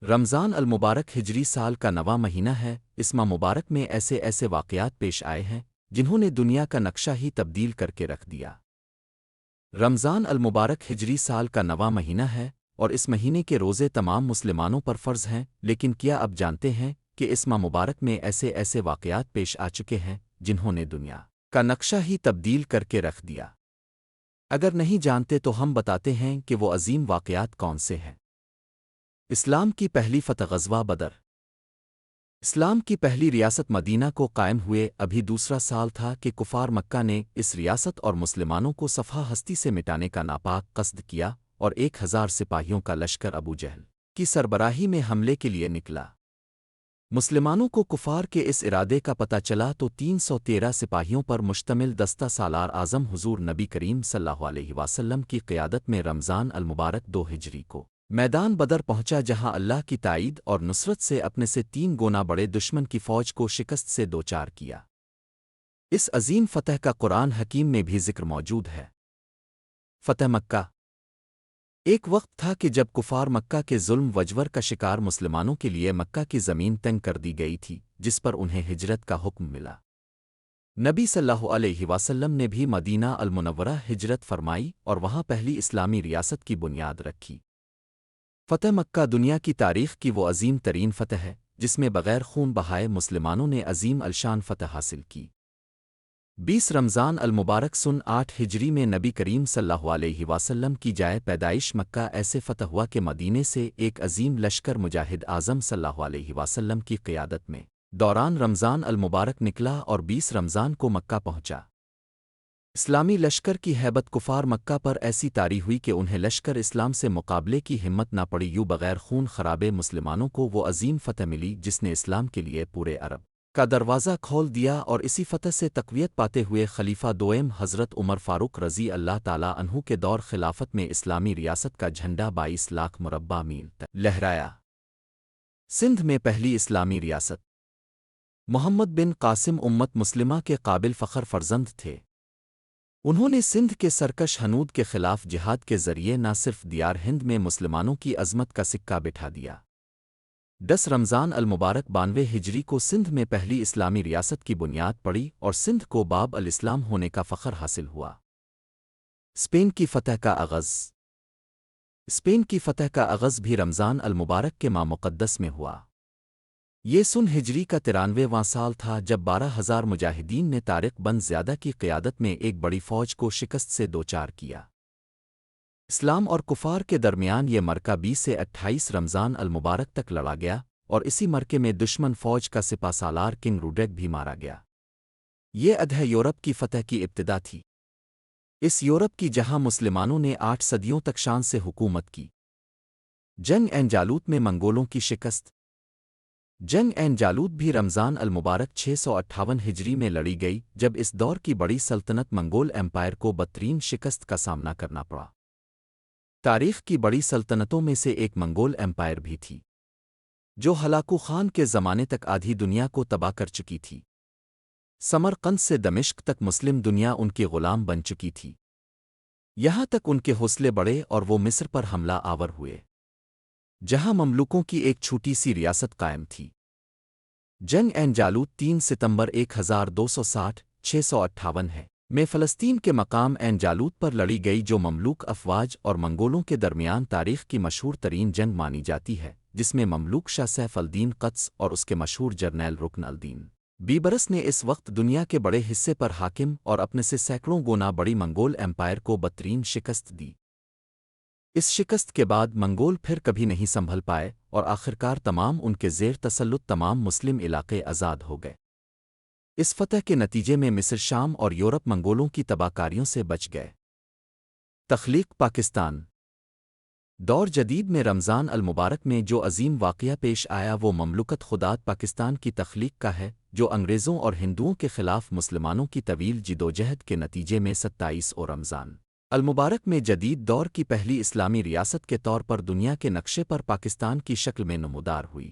رمضان المبارک ہجری سال کا نواں مہینہ ہے۔ اس ماہ مبارک میں ایسے ایسے واقعات پیش آئے ہیں جنہوں نے دنیا کا نقشہ ہی تبدیل کر کے رکھ دیا۔ رمضان المبارک ہجری سال کا نواں مہینہ ہے اور اس مہینے کے روزے تمام مسلمانوں پر فرض ہیں، لیکن کیا اب جانتے ہیں کہ اس ماہ مبارک میں ایسے ایسے واقعات پیش آ چکے ہیں جنہوں نے دنیا کا نقشہ ہی تبدیل کر کے رکھ دیا؟ اگر نہیں جانتے تو ہم بتاتے ہیں کہ وہ عظیم واقعات کون سے ہیں۔ اسلام کی پہلی فتح غزوہ بدر۔ اسلام کی پہلی ریاست مدینہ کو قائم ہوئے ابھی دوسرا سال تھا کہ کفار مکہ نے اس ریاست اور مسلمانوں کو صفحہ ہستی سے مٹانے کا ناپاک قصد کیا اور 1000 سپاہیوں کا لشکر ابو جہل کی سربراہی میں حملے کے لیے نکلا۔ مسلمانوں کو کفار کے اس ارادے کا پتہ چلا تو 313 سپاہیوں پر مشتمل دستہ سالار اعظم حضور نبی کریم صلی اللہ علیہ وسلم کی قیادت میں رمضان المبارک 2 ہجری کو میدان بدر پہنچا، جہاں اللہ کی تائید اور نصرت سے اپنے سے 3 گنا بڑے دشمن کی فوج کو شکست سے دوچار کیا۔ اس عظیم فتح کا قرآن حکیم میں بھی ذکر موجود ہے۔ فتح مکہ۔ ایک وقت تھا کہ جب کفار مکہ کے ظلم وجور کا شکار مسلمانوں کے لیے مکہ کی زمین تنگ کر دی گئی تھی، جس پر انہیں ہجرت کا حکم ملا۔ نبی صلی اللہ علیہ وسلم نے بھی مدینہ المنورہ ہجرت فرمائی اور وہاں پہلی اسلامی ریاست کی بنیاد رکھی۔ فتح مکہ دنیا کی تاریخ کی وہ عظیم ترین فتح ہے جس میں بغیر خون بہائے مسلمانوں نے عظیم الشان فتح حاصل کی۔ 20 رمضان المبارک سن 8 ہجری میں نبی کریم صلی اللہ علیہ وسلم کی جائے پیدائش مکہ ایسے فتح ہوا کہ مدینے سے ایک عظیم لشکر مجاہد اعظم صلی اللہ علیہ وسلم کی قیادت میں دوران رمضان المبارک نکلا اور 20 رمضان کو مکہ پہنچا۔ اسلامی لشکر کی ہیبت کفار مکہ پر ایسی طاری ہوئی کہ انہیں لشکر اسلام سے مقابلے کی ہمت نہ پڑی، یوں بغیر خون خرابے مسلمانوں کو وہ عظیم فتح ملی جس نے اسلام کے لیے پورے عرب کا دروازہ کھول دیا، اور اسی فتح سے تقویت پاتے ہوئے خلیفہ دوئم حضرت عمر فاروق رضی اللہ تعالیٰ عنہ کے دور خلافت میں اسلامی ریاست کا جھنڈا 22 لاکھ مربع میل تک لہرایا۔ سندھ میں پہلی اسلامی ریاست۔ محمد بن قاسم امت مسلمہ کے قابل فخر فرزند تھے۔ انہوں نے سندھ کے سرکش ہنود کے خلاف جہاد کے ذریعے نہ صرف دیار ہند میں مسلمانوں کی عظمت کا سکہ بٹھا دیا۔ 10 رمضان المبارک 92 ہجری کو سندھ میں پہلی اسلامی ریاست کی بنیاد پڑی اور سندھ کو باب الاسلام ہونے کا فخر حاصل ہوا۔ اسپین کی فتح کا آغاز۔ اسپین کی فتح کا آغاز بھی رمضان المبارک کے ماہ مقدس میں ہوا۔ یہ سن ہجری کا 93واں سال تھا جب 12,000 مجاہدین نے طارق بن زیادہ کی قیادت میں ایک بڑی فوج کو شکست سے دوچار کیا۔ اسلام اور کفار کے درمیان یہ مرکہ 20 سے 28 رمضان المبارک تک لڑا گیا اور اسی مرکے میں دشمن فوج کا سپہ سالار کنگ روڈیک بھی مارا گیا۔ یہ ادھے یورپ کی فتح کی ابتدا تھی، اس یورپ کی جہاں مسلمانوں نے 8 صدیوں تک شان سے حکومت کی۔ جنگ عین جالوت میں منگولوں کی شکست۔ جنگ عین جالوت بھی رمضان المبارک 658 ہجری میں لڑی گئی جب اس دور کی بڑی سلطنت منگول ایمپائر کو بدترین شکست کا سامنا کرنا پڑا۔ تاریخ کی بڑی سلطنتوں میں سے ایک منگول ایمپائر بھی تھی جو ہلاکو خان کے زمانے تک آدھی دنیا کو تباہ کر چکی تھی۔ سمرقند سے دمشق تک مسلم دنیا ان کے غلام بن چکی تھی، یہاں تک ان کے حوصلے بڑھے اور وہ مصر پر حملہ آور ہوئے جہاں مملوکوں کی ایک چھوٹی سی ریاست قائم تھی۔ جنگ عین جالوت 3 ستمبر 1260 658 ہے میں فلسطین کے مقام عین جالوت پر لڑی گئی، جو مملوک افواج اور منگولوں کے درمیان تاریخ کی مشہور ترین جنگ مانی جاتی ہے، جس میں مملوک شاہ سیف الدین قدس اور اس کے مشہور جرنیل رکن الدین بیبرس نے اس وقت دنیا کے بڑے حصے پر حاکم اور اپنے سے سینکڑوں گنا بڑی منگول ایمپائر کو بدترین شکست دی۔ اس شکست کے بعد منگول پھر کبھی نہیں سنبھل پائے اور آخرکار تمام ان کے زیر تسلط تمام مسلم علاقے آزاد ہو گئے۔ اس فتح کے نتیجے میں مصر، شام اور یورپ منگولوں کی تباہ کاریوں سے بچ گئے۔ تخلیق پاکستان۔ دور جدید میں رمضان المبارک میں جو عظیم واقعہ پیش آیا وہ مملکت خدات پاکستان کی تخلیق کا ہے، جو انگریزوں اور ہندوؤں کے خلاف مسلمانوں کی طویل جدوجہد کے نتیجے میں 27 رمضان المبارک میں جدید دور کی پہلی اسلامی ریاست کے طور پر دنیا کے نقشے پر پاکستان کی شکل میں نمودار ہوئی۔